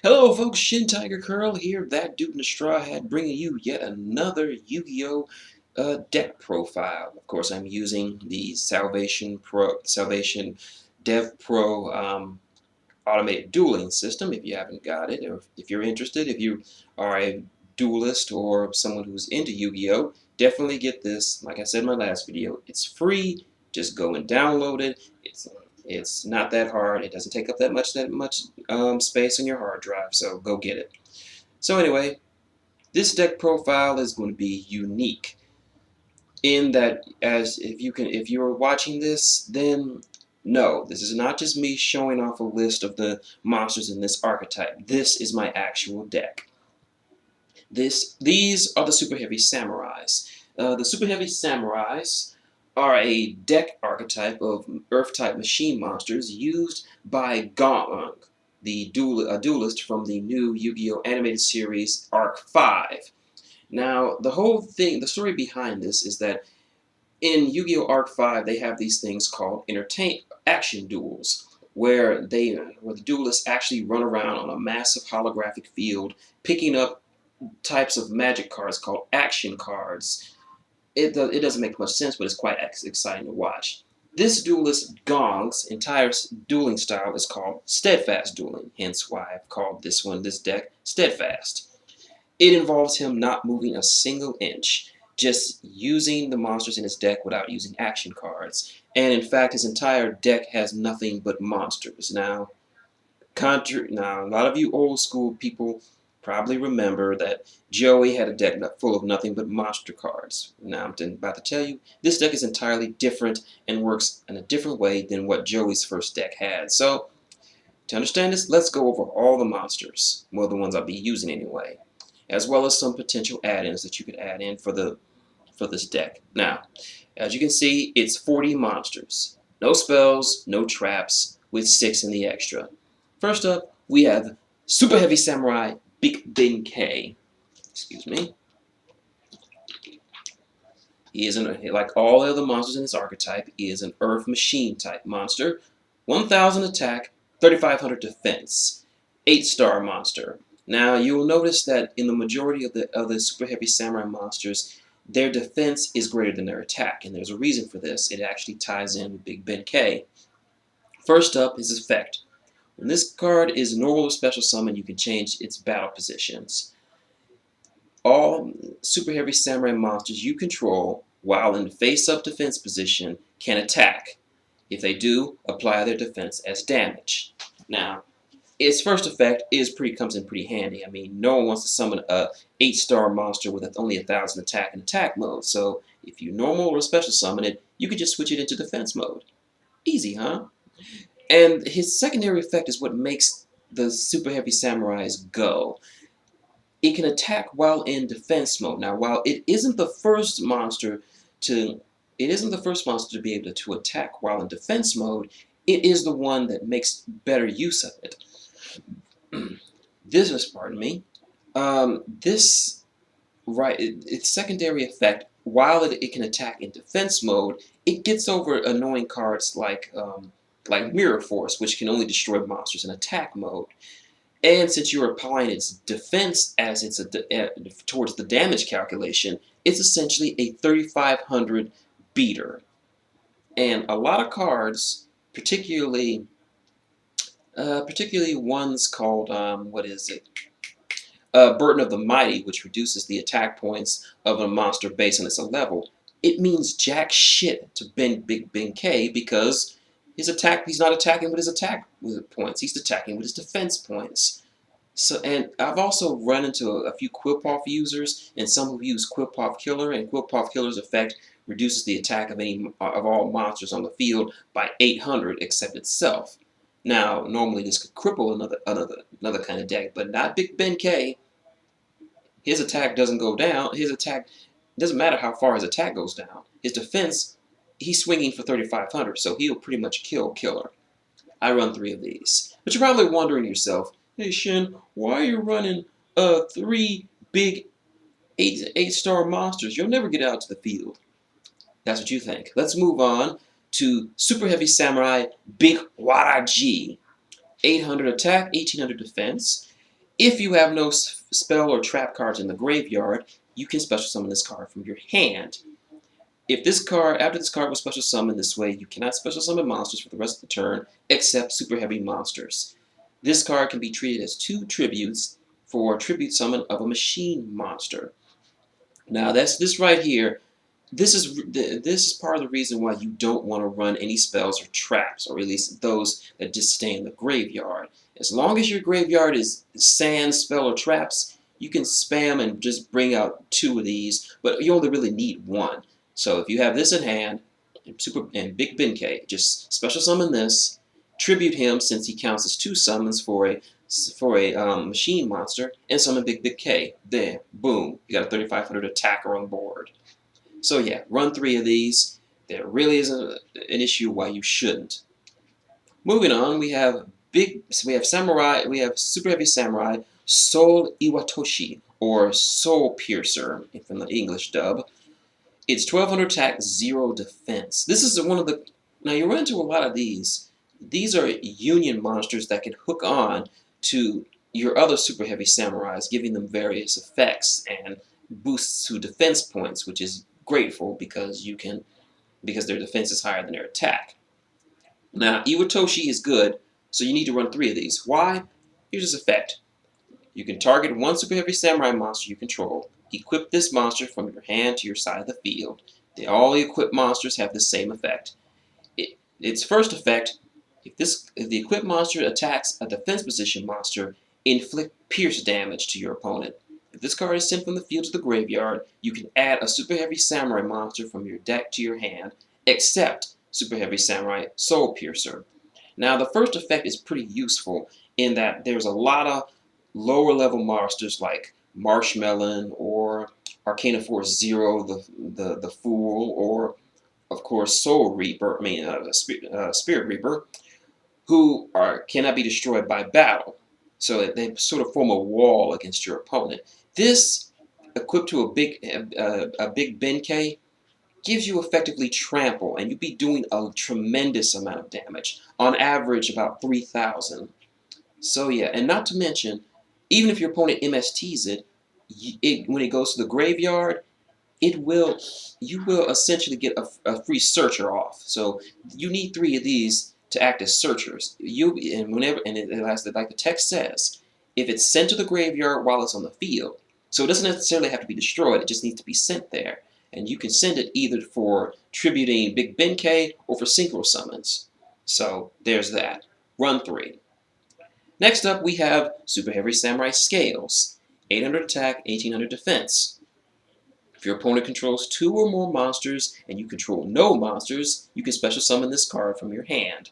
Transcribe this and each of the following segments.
Hello folks, shintigercurl here, that dude in the straw hat, bringing you yet another Yu-Gi-Oh! Deck profile. Of course, I'm using the Salvation Dev Pro automated dueling system. If you haven't got it, or if you're interested, if you are a duelist or someone who's into Yu-Gi-Oh! Definitely get this. Like I said in my last video, it's free. Just go and download it. It's not that hard. It doesn't take up that much space on your hard drive. So go get it. So anyway, this deck profile is going to be unique in that, as if you're watching this, then no, this is not just me showing off a list of the monsters in this archetype. This is my actual deck. These are the Superheavy Samurais. The Superheavy Samurais are a deck archetype of Earth-type machine monsters used by Gauntlet, the duelist from the new Yu-Gi-Oh! Animated series Arc 5. Now, the story behind this is that in Yu-Gi-Oh! Arc 5, they have these things called action duels, where the duelists actually run around on a massive holographic field, picking up types of magic cards called action cards. It doesn't make much sense, but it's quite exciting to watch. This duelist Gong's entire dueling style is called steadfast dueling, hence why I've called this deck, steadfast. It involves him not moving a single inch, just using the monsters in his deck without using action cards. And in fact, his entire deck has nothing but monsters. Now, a lot of you old school people probably remember that Joey had a deck full of nothing but monster cards. Now I'm about to tell you, this deck is entirely different and works in a different way than what Joey's first deck had. So, to understand this, let's go over all the monsters, well, the ones I'll be using anyway, as well as some potential add-ins that you could add in for this deck. Now, as you can see, it's 40 monsters. No spells, no traps, with 6 in the extra. First up, we have Superheavy Samurai Big Ben K. Excuse me. He is like all the other monsters in this archetype, he is an Earth Machine type monster. 1,000 attack, 3,500 defense. 8-star monster. Now you'll notice that in the majority of the Superheavy Samurai monsters, their defense is greater than their attack, and there's a reason for this. It actually ties in with Big Ben K. First up, his effect. When this card is normal or special summon, you can change its battle positions. All Superheavy Samurai monsters you control, while in face-up defense position, can attack. If they do, apply their defense as damage. Now, its first effect comes in pretty handy. I mean, no one wants to summon a 8-star monster with only 1,000 attack in attack mode. So if you normal or special summon it, you can just switch it into defense mode. Easy, huh? And his secondary effect is what makes the Superheavy Samurais go. It can attack while in defense mode. Now, while it isn't the first monster to be able to attack while in defense mode, it is the one that makes better use of it. Its secondary effect, while it can attack in defense mode, it gets over annoying cards like Mirror Force, which can only destroy monsters in attack mode. And since you're applying its defense as towards the damage calculation, it's essentially a 3,500 beater. And a lot of cards, particularly ones called Burden of the Mighty, which reduces the attack points of a monster based on its level. It means jack shit to Big Ben K because he's not attacking with his attack points. He's attacking with his defense points. So, and I've also run into a few Quillpuff users and some who use Quillpuff Killer, and Quillpuff Killer's effect reduces the attack of all monsters on the field by 800 except itself. Now, normally this could cripple another kind of deck, but not Big Ben K. His attack doesn't go down. It doesn't matter how far his attack goes down. His defense, he's swinging for 3,500, so he'll pretty much kill Killer. I run 3 of these. But you're probably wondering to yourself, hey Shin, why are you running 3 big 8-star monsters? You'll never get out to the field. That's what you think. Let's move on to Superheavy Samurai Big Waraji. 800 attack, 1,800 defense. If you have no spell or trap cards in the graveyard, you can special summon this card from your hand. If this card, after this card was special summoned this way, you cannot special summon monsters for the rest of the turn except super heavy monsters. This card can be treated as 2 tributes for tribute summon of a machine monster. Now that's this right here. This is part of the reason why you don't want to run any spells or traps, or at least those that just stay in the graveyard. As long as your graveyard is sand, spell, or traps, you can spam and just bring out 2 of these, but you only really need 1. So if you have this in hand, and Big Benkei, just special summon this, tribute him since he counts as 2 summons for a machine monster, and summon Big Benkei. There, boom, you got a 3,500 attacker on board. So yeah, run 3 of these. There really isn't an issue why you shouldn't. Moving on, we have super heavy samurai Soul Iwatoshi, or Soul Piercer from the English dub. It's 1,200 attack, 0 defense. This is one of the... Now, you run into a lot of these. These are union monsters that can hook on to your other super heavy samurais, giving them various effects and boosts to defense points, which is grateful because their defense is higher than their attack. Now, Iwatoshi is good, so you need to run 3 of these. Why? Here's his effect. You can target 1 super heavy samurai monster you control. Equip this monster from your hand to your side of the field. All the equipped monsters have the same effect. Its first effect, if the equipped monster attacks a defense position monster, inflict pierce damage to your opponent. If this card is sent from the field to the graveyard, you can add a super heavy samurai monster from your deck to your hand, except super heavy samurai Soul Piercer. Now, the first effect is pretty useful in that there's a lot of lower level monsters like Marshmelon or Arcana Force Zero, the Fool, or of course Soul Reaper, Spirit Reaper, who cannot be destroyed by battle. So they sort of form a wall against your opponent. This, equipped to a big Benkei, gives you effectively trample, and you'd be doing a tremendous amount of damage. On average, about 3,000. So yeah, and not to mention, even if your opponent MSTs it, when it goes to the graveyard, you will essentially get a free searcher off. So you need 3 of these to act as searchers. It has like the text says, if it's sent to the graveyard while it's on the field, so it doesn't necessarily have to be destroyed. It just needs to be sent there, and you can send it either for tributing Big Benkei or for synchro summons. So there's that. Run 3. Next up, we have Super Heavy Samurai Scales, 800 attack, 1,800 defense. If your opponent controls 2 or more monsters and you control no monsters, you can special summon this card from your hand.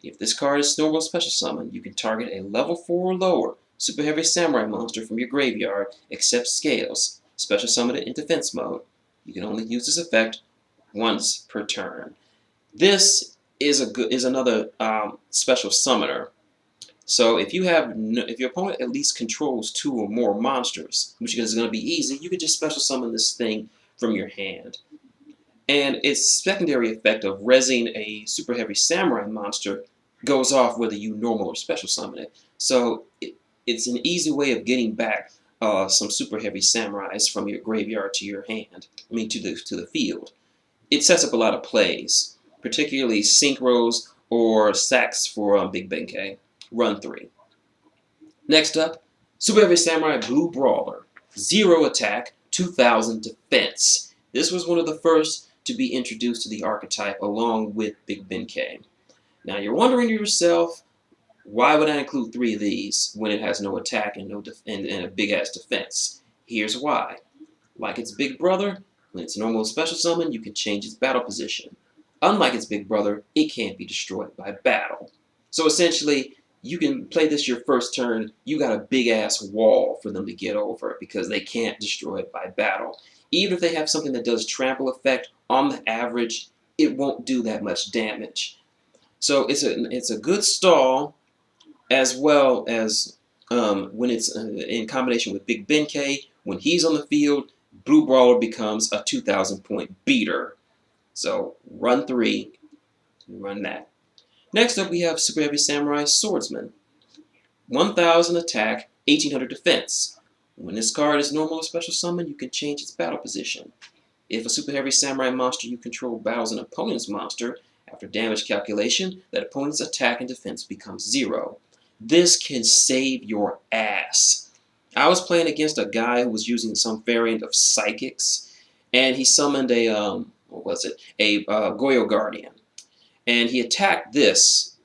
If this card is normal special summon, you can target a level 4 or lower Super Heavy Samurai monster from your graveyard, except Scales. Special summon it in defense mode. You can only use this effect once per turn. This is another special summoner. So if your opponent at least controls 2 or more monsters, which is going to be easy, you can just special summon this thing from your hand. And its secondary effect of rezzing a super heavy samurai monster goes off whether you normal or special summon it. So it's an easy way of getting back some super heavy samurais from your graveyard to your hand. To the field. It sets up a lot of plays, particularly synchros or sacks for Big Benkei. Run 3. Next up, Super Heavy Samurai Blue Brawler. 0 attack, 2,000 defense. This was one of the first to be introduced to the archetype along with Big Benkei. Now you're wondering to yourself, why would I include 3 of these when it has no attack and a big ass defense? Here's why. Like its big brother, when it's normal special summon, you can change its battle position. Unlike its big brother, it can't be destroyed by battle. So essentially, you can play this your first turn, you got a big ass wall for them to get over because they can't destroy it by battle. Even if they have something that does trample effect, on the average, it won't do that much damage. So it's a good stall, as well as when it's in combination with Big Benkei. When he's on the field, Blue Brawler becomes a 2,000 point beater. So run 3, run that. Next up, we have Super Heavy Samurai Swordsmen. 1,000 attack, 1800 defense. When this card is normal or special summon, you can change its battle position. If a Super Heavy Samurai monster you control battles an opponent's monster, after damage calculation, that opponent's attack and defense becomes 0. This can save your ass. I was playing against a guy who was using some variant of psychics, and he summoned a what was it? A Goyo Guardian, and he attacked this,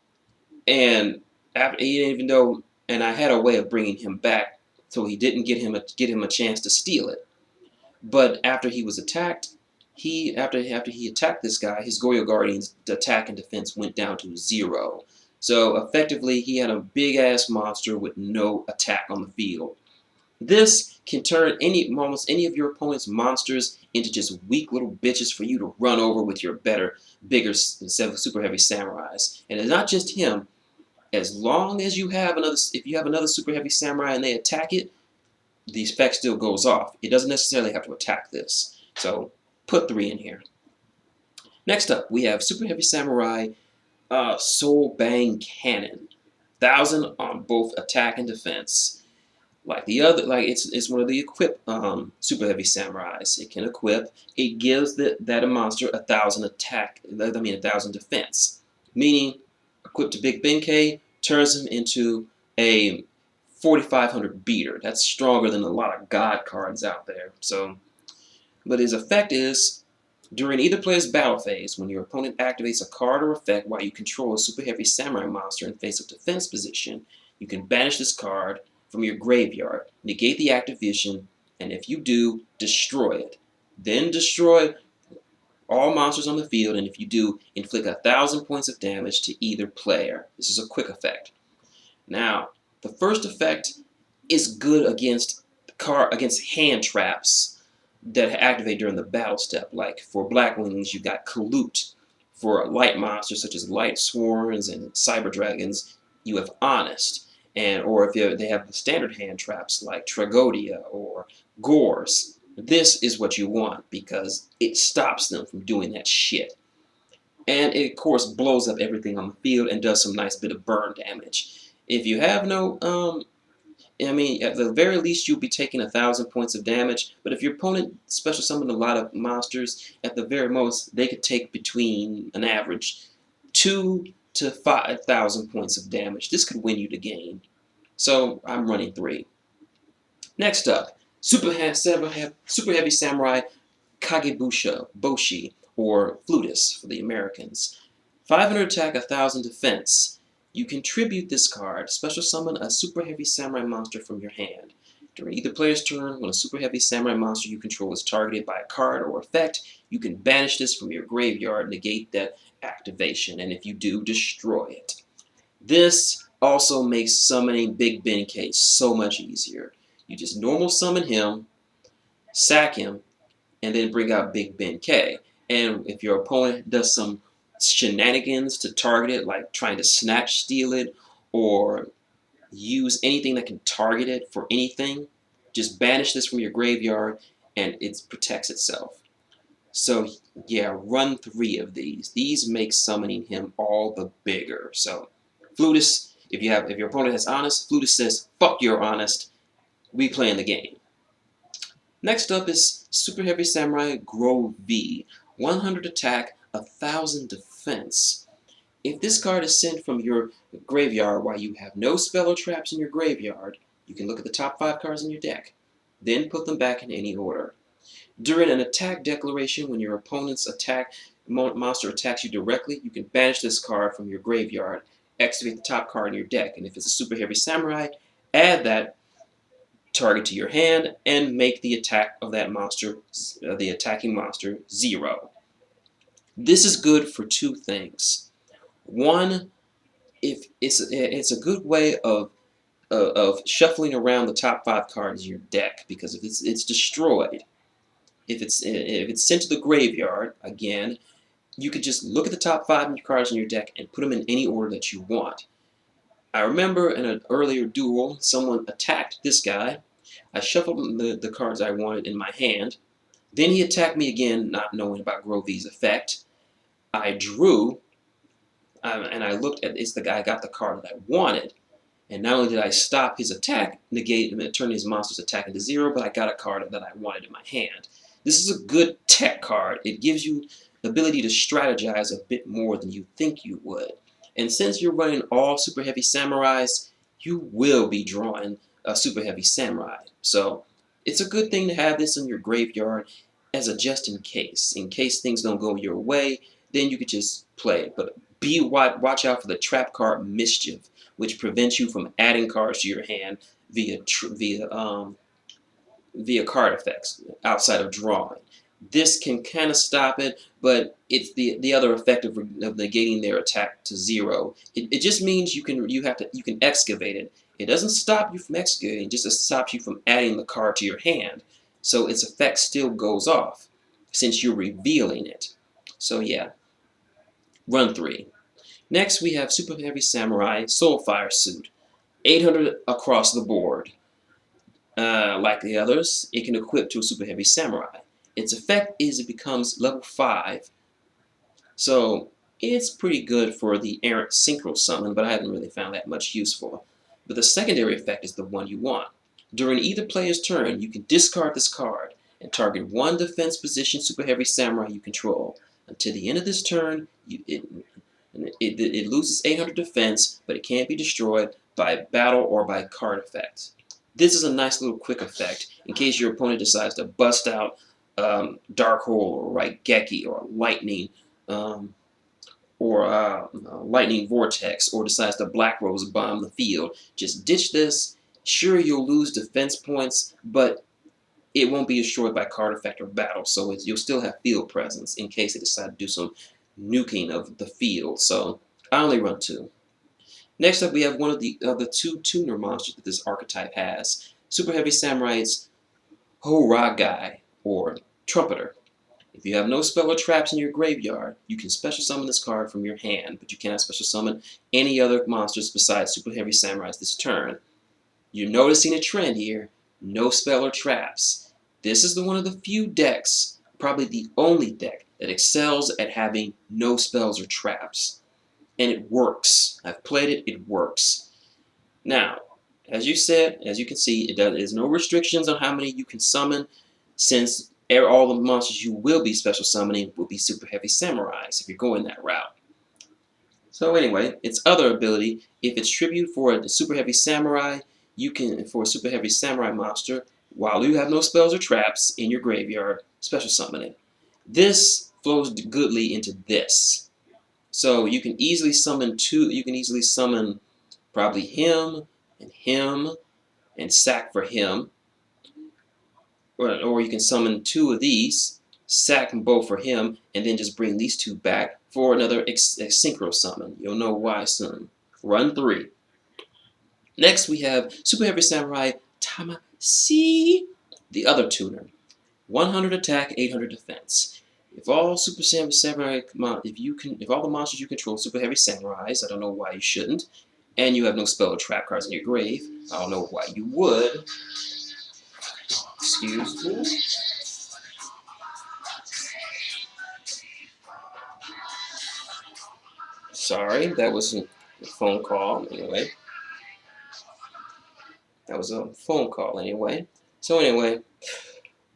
and after he didn't even know, and I had a way of bringing him back, so he didn't get him a chance to steal it. But after he was attacked, after he attacked this guy, his Goyo Guardian's attack and defense went down to 0. So effectively, he had a big ass monster with no attack on the field. This can turn almost any of your opponent's monsters into just weak little bitches for you to run over with your bigger Super Heavy Samurais. And it's not just him. As long as if you have another Super Heavy Samurai and they attack it, the effect still goes off. It doesn't necessarily have to attack this. So put 3 in here. Next up, we have Super Heavy Samurai soulbang cannon. 1,000 on both attack and defense. Like the other, it's one of the equip Super Heavy Samurais. It can equip. It gives that a monster 1,000 attack. 1,000 defense. Meaning, equipped to Big Benkei turns him into a 4,500 beater. That's stronger than a lot of god cards out there. So, but his effect is, during either player's battle phase, when your opponent activates a card or effect while you control a Super Heavy Samurai monster in face of defense position, you can banish this card from your graveyard, negate the activation, and if you do, destroy it. Then destroy all monsters on the field, and if you do, inflict 1,000 points of damage to either player. This is a quick effect. Now, the first effect is good against hand traps that activate during the battle step. Like for Black Wings, you got Kalut. For light monsters such as Light Sworns and Cyber Dragons, you have Honest. Or if they have the standard hand traps like Tragodia or Gores, this is what you want because it stops them from doing that shit. And it, of course, blows up everything on the field and does some nice bit of burn damage. If you have no, at the very least, you'll be taking 1,000 points of damage. But if your opponent special summoned a lot of monsters, at the very most, they could take between an average 2,000 to 5,000 points of damage. This could win you the game. So I'm running 3. Next up, Super Heavy Samurai Boshi, or Flutist for the Americans. 500 attack, 1,000 defense. You contribute this card, special summon a Super Heavy Samurai monster from your hand. During either player's turn, when a Super Heavy Samurai monster you control is targeted by a card or effect, you can banish this from your graveyard, negate that activation, and if you do, destroy it. This also makes summoning Big Benkei so much easier. You just normal summon him, sack him, and then bring out Big Benkei. And if your opponent does some shenanigans to target it, like trying to snatch steal it, or use anything that can target it for anything, just banish this from your graveyard and it protects itself. So yeah, run 3 of these. These make summoning him all the bigger. So Flutist, if your opponent has Honest, Flutist says, fuck your Honest, we playing the game. Next up is Super Heavy Samurai Goroguy. 100 attack, 1,000 defense. If this card is sent from your graveyard while you have no spell or traps in your graveyard, you can look at the top 5 cards in your deck. Then put them back in any order. During an attack declaration, when your opponent's monster attacks you directly, you can banish this card from your graveyard, activate the top card in your deck, and if it's a Super Heavy Samurai, add that target to your hand and make the attack of that monster, the attacking monster, 0. This is good for 2 things. One, if it's a good way of shuffling around the top 5 cards in your deck, because if it's destroyed, if it's sent to the graveyard, again, you could just look at the top 5 cards in your deck and put them in any order that you want. I remember in an earlier duel, someone attacked this guy. I shuffled the cards I wanted in my hand. Then he attacked me again, not knowing about Grovey's effect. I drew, and I looked at, it's the guy I got the card that I wanted. And not only did I stop his attack, negate him and turn his monster's attack into 0, but I got a card that I wanted in my hand. This is a good tech card. It gives you the ability to strategize a bit more than you think you would. And since you're running all super heavy samurais, you will be drawing a super heavy samurai. So it's a good thing to have this in your graveyard as a just in case. In case things don't go your way, then you could just play it. But watch out for the trap card Mischief, which prevents you from adding cards to your hand via card effects outside of drawing. This can kind of stop it, but it's the other effect of negating their attack to 0. It just means you can excavate it. It doesn't stop you from excavating, it just stops you from adding the card to your hand. So its effect still goes off since you're revealing it. So yeah, run 3. Next we have Super Heavy Samurai Soulfire Suit. 800 across the board. Like the others, it can equip to a Super Heavy Samurai. Its effect is it becomes level 5. So it's pretty good for the errant synchro summon, but I haven't really found that much useful. But the secondary effect is the one you want. During either player's turn, you can discard this card and target one defense position Super Heavy Samurai you control. Until the end of this turn, it loses 800 defense, but it can't be destroyed by battle or by card effects. This is a nice little quick effect in case your opponent decides to bust out Dark Hole or Raigeki or Lightning Lightning Vortex, or decides to Black Rose bomb the field. Just ditch this. Sure, you'll lose defense points, but it won't be destroyed by card effect or battle, so you'll still have field presence in case they decide to do some nuking of the field. So I only run 2. Next up, we have one of the 2 tuner monsters that this archetype has. Super Heavy Samurai's Goroguy, or Trumpeter. If you have no spell or traps in your graveyard, you can special summon this card from your hand, but you cannot special summon any other monsters besides Super Heavy Samurais this turn. You're noticing a trend here. No spell or traps. This is one of the few decks, probably the only deck, that excels at having no spells or traps. And it works. I've played it, it works. Now, as you can see, there's no restrictions on how many you can summon, since all the monsters you will be special summoning will be Super Heavy Samurais if you're going that route. So anyway, its other ability, if it's tribute for a Super Heavy Samurai, for a Super Heavy Samurai monster, while you have no spells or traps in your graveyard, special summon it. This flows goodly into this. So you can easily summon probably him, and sack for him. Or you can summon 2 of these, sack them both for him, and then just bring these 2 back for another synchro summon. You'll know why soon. Run 3. Next we have Super Heavy Samurai Tamasi, the other tuner. 100 attack, 800 defense. If all Super Heavy Samurai, if all the monsters you control Super Heavy Samurais, I don't know why you shouldn't, and you have no spell or trap cards in your grave, I don't know why you would. Excuse me. Sorry, that was a phone call anyway. So anyway,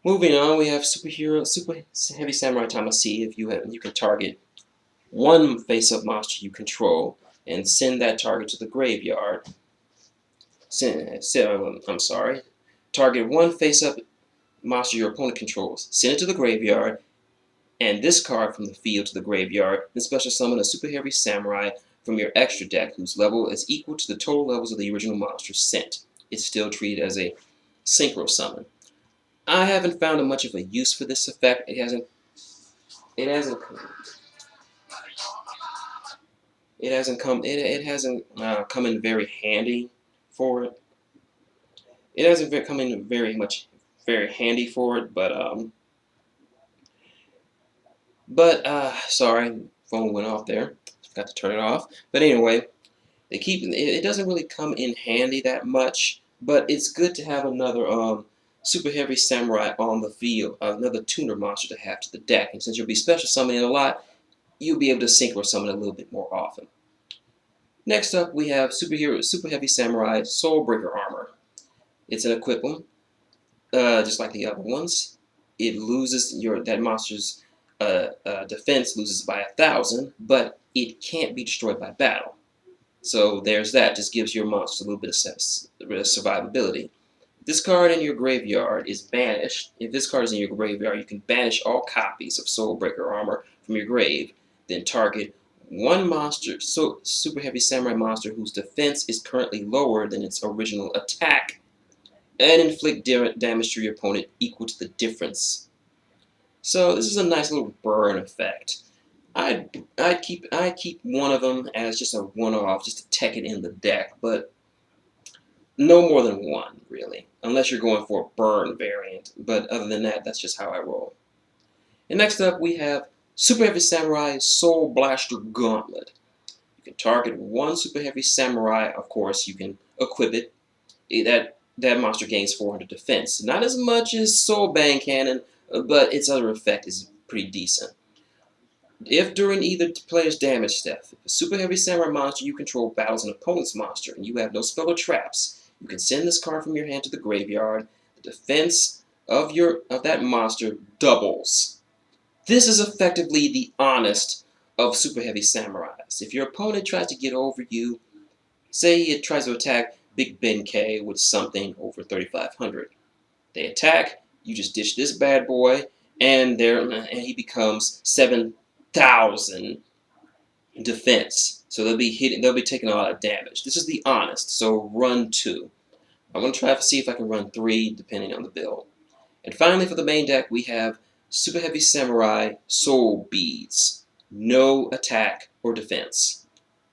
moving on, we have Super Heavy Samurai Tamasi. If you can target one face-up monster you control and send that target to the graveyard. Target one face-up monster your opponent controls, send it to the graveyard, and this card from the field to the graveyard, then special summon a Super Heavy Samurai from your extra deck whose level is equal to the total levels of the original monster sent. It's still treated as a synchro summon. I haven't found much of a use for this effect. It hasn't come in very handy for it. It hasn't come in very handy for it, sorry, phone went off there. Forgot to turn it off. But anyway, it doesn't really come in handy that much, but it's good to have another Super Heavy Samurai on the field, another tuner monster to have to the deck. And since you'll be special summoning a lot, you'll be able to synchro summon a little bit more often. Next up, we have Super Heavy Samurai Soulbreaker Armor. It's an equipment, just like the other ones. It loses that monster's defense loses by 1,000, but it can't be destroyed by battle. So there's that. Just gives your monsters a little bit of survivability. This card in your graveyard is banished. If this card is in your graveyard, you can banish all copies of Soulbreaker Armor from your grave. Then target one monster, Super Heavy Samurai monster whose defense is currently lower than its original attack, and inflict damage to your opponent equal to the difference. So this is a nice little burn effect. I keep one of them as just a one-off, just to tech it in the deck, but no more than one, really, unless you're going for a burn variant. But other than that, that's just how I roll. And next up, we have Super Heavy Samurai Soul Blaster Gauntlet. You can target one Super Heavy Samurai. Of course, you can equip it. That monster gains 400 defense. Not as much as soulbang cannon, but its other effect is pretty decent. If during either player's damage step, if a Super Heavy Samurai monster you control battles an opponent's monster and you have no spell or traps, you can send this card from your hand to the graveyard. The defense of that monster doubles. This is effectively the honest of Super Heavy Samurais. If your opponent tries to get over you, say it tries to attack Big Ben K with something over 3,500. They attack, you just ditch this bad boy, and he becomes 7,000 defense. So they'll be taking a lot of damage. This is the honest, so run 2. I'm going to try to see if I can run 3, depending on the build. And finally, for the main deck, we have Super Heavy Samurai Soul Beads. No attack or defense.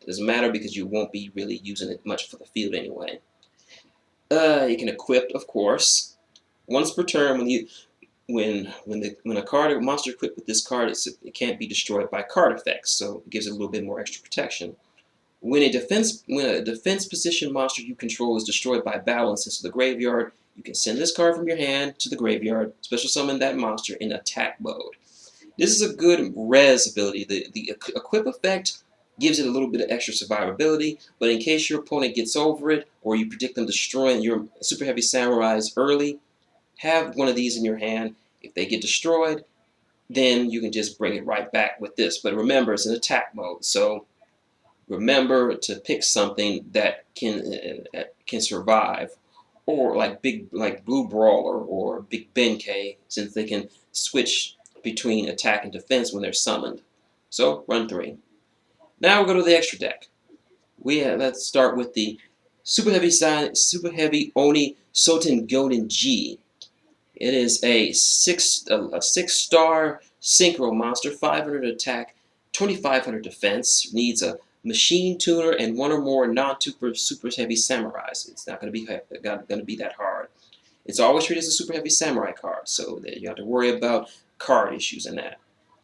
It doesn't matter because you won't be really using it much for the field anyway. You can equip, of course. Once per turn, when a monster equipped with this card, it can't be destroyed by card effects, so it gives it a little bit more extra protection. When a defense position monster you control is destroyed by battle and sent to the graveyard, you can send this card from your hand to the graveyard, special summon that monster in attack mode. This is a good res ability. The equip effect gives it a little bit of extra survivability, but in case your opponent gets over it, or you predict them destroying your Super Heavy Samurais early, have one of these in your hand. If they get destroyed, then you can just bring it right back with this. But remember, it's in attack mode, so remember to pick something that can survive, or like Blue Brawler or Big Ben K, since they can switch between attack and defense when they're summoned. So run 3. Now we'll go to the extra deck. Let's start with the Super Heavy Oni Soten Goden G. It is a 6-star synchro monster, 500 attack, 2,500 defense. Needs a machine tuner and one or more non-super heavy samurais. It's not going to be that hard. It's always treated as a super heavy samurai card, so that you have to worry about card issues in that.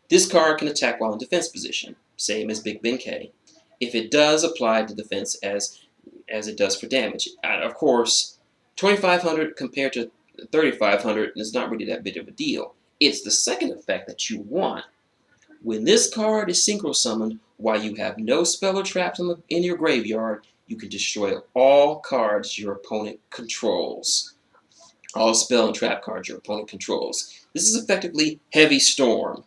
This card can attack while in defense position, same as Big Ben K. If it does, apply to defense as it does for damage. Of course, 2,500 compared to 3,500 is not really that big of a deal. It's the second effect that you want. When this card is synchro summoned, while you have no spell or traps in your graveyard, you can destroy all cards your opponent controls. All spell and trap cards your opponent controls. This is effectively Heavy Storm.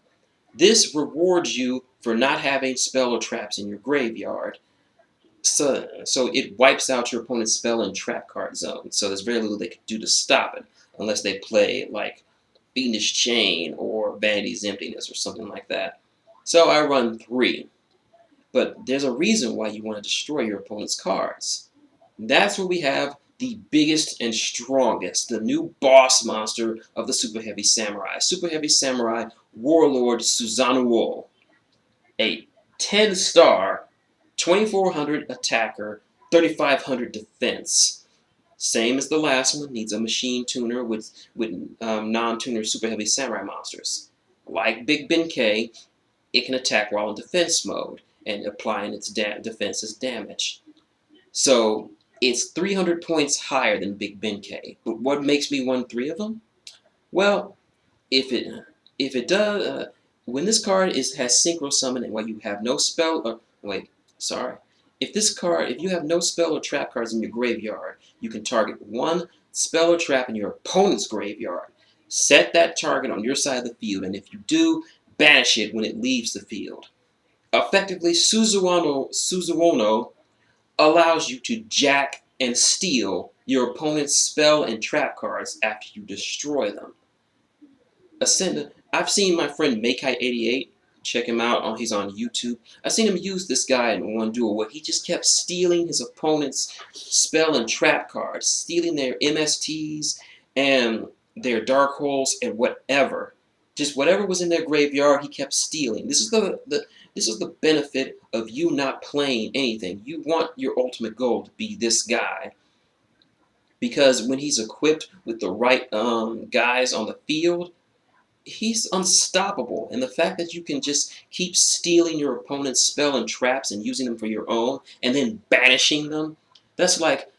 This rewards you for not having spell or traps in your graveyard. So it wipes out your opponent's spell and trap card zone. So there's very little they can do to stop it, unless they play like Fiendish Chain or Vanity's Emptiness or something like that. So I run 3. But there's a reason why you want to destroy your opponent's cards. That's where we have the biggest and strongest, the new boss monster of the Super Heavy Samurai. Super Heavy Samurai Warlord Suzanuo. A 10-star, 2,400 attacker, 3,500 defense. Same as the last one, needs a machine tuner with non-tuner Super Heavy Samurai monsters. Like Big Ben K, it can attack while in defense mode and applying its defense as damage. So it's 300 points higher than Big Ben K. But what makes me want 3 of them? Well, if it does, when this card has synchro summon and while you have no spell, If you have no spell or trap cards in your graveyard, you can target one spell or trap in your opponent's graveyard. Set that target on your side of the field, and if you do, banish it when it leaves the field. Effectively, Suzuono allows you to jack and steal your opponent's spell and trap cards after you destroy them. I've seen my friend Makai88, check him out, he's on YouTube. I've seen him use this guy in one duel where he just kept stealing his opponent's spell and trap cards, stealing their MSTs and their dark holes and whatever. Just whatever was in their graveyard, he kept stealing. This is the benefit of you not playing anything. You want your ultimate goal to be this guy. Because when he's equipped with the right guys on the field, he's unstoppable. And the fact that you can just keep stealing your opponent's spell and traps and using them for your own, and then banishing them, that's like,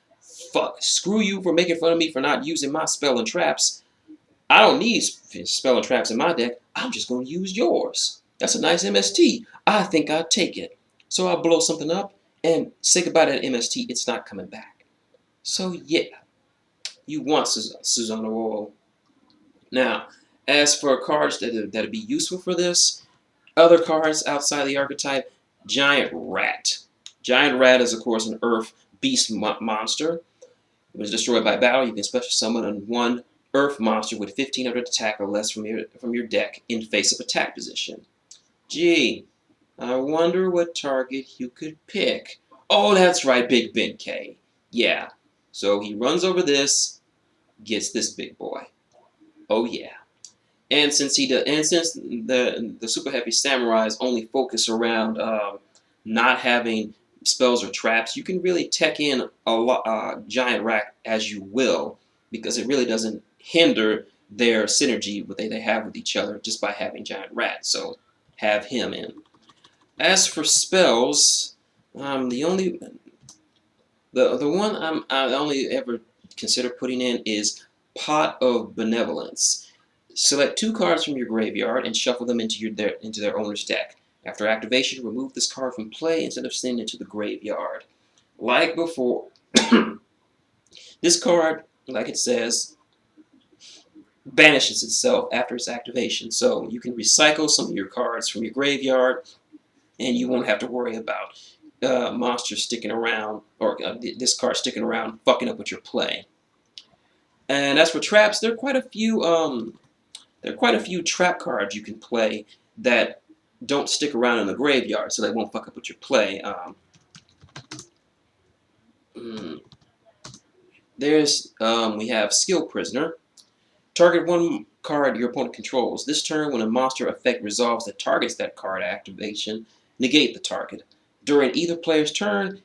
fuck, screw you for making fun of me for not using my spell and traps. I don't need spell and traps in my deck. I'm just going to use yours. That's a nice MST. I think I'll take it. So I'll blow something up and say goodbye to that MST. It's not coming back. So yeah, you want Susanoo. Now, as for cards that'd be useful for this, other cards outside the archetype, Giant Rat. Giant Rat is, of course, an Earth Beast monster. When it's destroyed by battle, you can special summon one Earth monster with 1500 attack or less from your deck in face-up attack position. Gee, I wonder what target you could pick. Oh, that's right, Big Ben K. Yeah, so he runs over this, gets this big boy. Oh yeah. And since the super heavy samurais only focus around not having spells or traps, you can really tech in a giant rat as you will, because it really doesn't hinder their synergy they have with each other just by having giant rat. So have him in. As for spells, the one I only ever consider putting in is Pot of Benevolence. Select 2 cards from your graveyard and shuffle them into their owner's deck. After activation, remove this card from play instead of sending it to the graveyard. Like before, this card, like it says, banishes itself after its activation. So you can recycle some of your cards from your graveyard, and you won't have to worry about monsters sticking around, or this card sticking around, fucking up with your play. And as for traps, there are quite a few trap cards you can play that don't stick around in the graveyard, so they won't fuck up with your play. We have Skill Prisoner. Target one card your opponent controls. This turn, when a monster effect resolves that targets that card activation, negate the target. During either player's turn,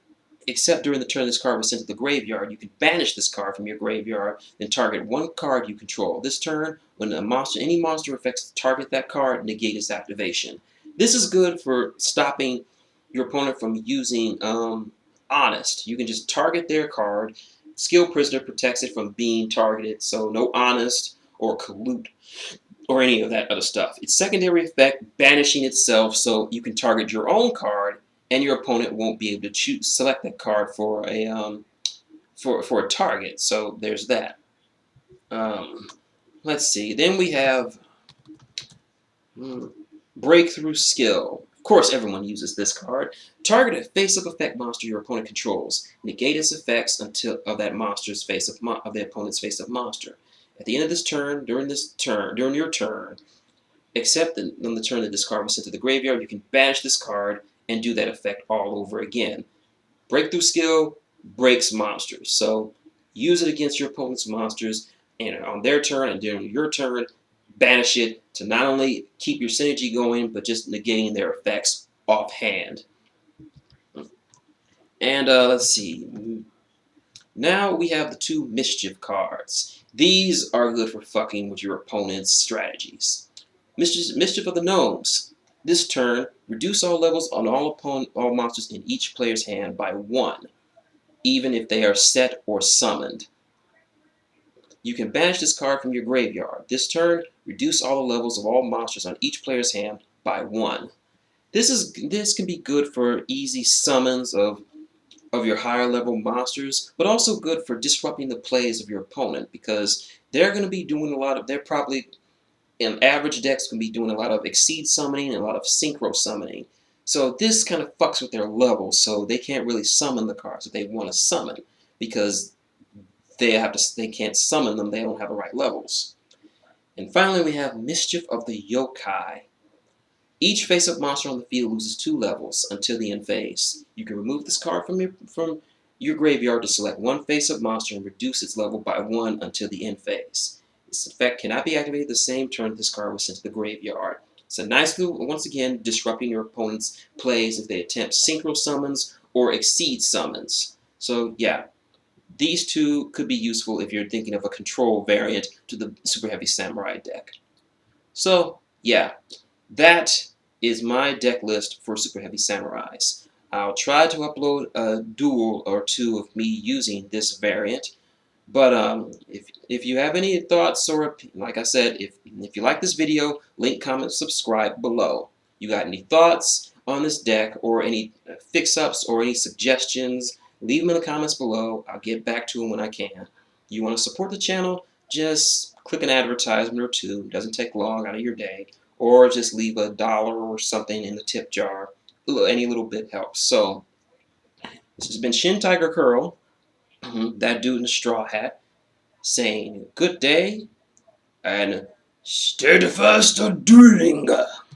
except during the turn this card was sent to the graveyard, you can banish this card from your graveyard, then target one card you control. This turn, when any monster effects target that card, negate its activation. This is good for stopping your opponent from using Honest. You can just target their card. Skill Prisoner protects it from being targeted, so no Honest or Collude or any of that other stuff. Its secondary effect, banishing itself, so you can target your own card and your opponent won't be able to select that card for a target. So there's that. Let's see. Then we have Breakthrough Skill. Of course, everyone uses this card. Target a face-up effect monster your opponent controls. Negate its effects until of that monster's of the opponent's face-up monster. At the end of this turn, during your turn, except on the turn that this card was sent to the graveyard, you can banish this card and do that effect all over again. Breakthrough Skill breaks monsters, so use it against your opponent's monsters, and on their turn and during your turn, banish it to not only keep your synergy going, but just negating their effects offhand. And let's see. Now we have the 2 Mischief cards. These are good for fucking with your opponent's strategies. Mischief of the Gnomes. This turn, reduce all levels on all monsters in each player's hand by 1, even if they are set or summoned. You can banish this card from your graveyard. This turn, reduce all the levels of all monsters on each player's hand by 1. This can be good for easy summons of of your higher level monsters, but also good for disrupting the plays of your opponent, because they're going to be doing a lot of, they're probably, in average decks, can be doing a lot of exceed summoning and a lot of synchro summoning. So this kind of fucks with their levels, so they can't really summon the cards that they want to summon, because they can't summon them, they don't have the right levels. And finally we have Mischief of the Yokai. Each face-up monster on the field loses 2 levels until the end phase. You can remove this card from your graveyard to select one face-up monster and reduce its level by 1 until the end phase. This effect cannot be activated the same turn this card was sent to the graveyard. It's a nice tool, once again, disrupting your opponent's plays if they attempt synchro summons or exceed summons. So yeah, these two could be useful if you're thinking of a control variant to the Super Heavy Samurai deck. So yeah, that is my deck list for Super Heavy Samurais. I'll try to upload a duel or two of me using this variant. But if you have any thoughts, or like I said, if you like this video, link, comment, subscribe below. You got any thoughts on this deck, or any fix-ups, or any suggestions, leave them in the comments below. I'll get back to them when I can. You want to support the channel, just click an advertisement or two. It doesn't take long out of your day. Or just leave $1 or something in the tip jar. Any little bit helps. So, this has been shintigercurl, that dude in the straw hat, saying good day and stay the fast of dueling.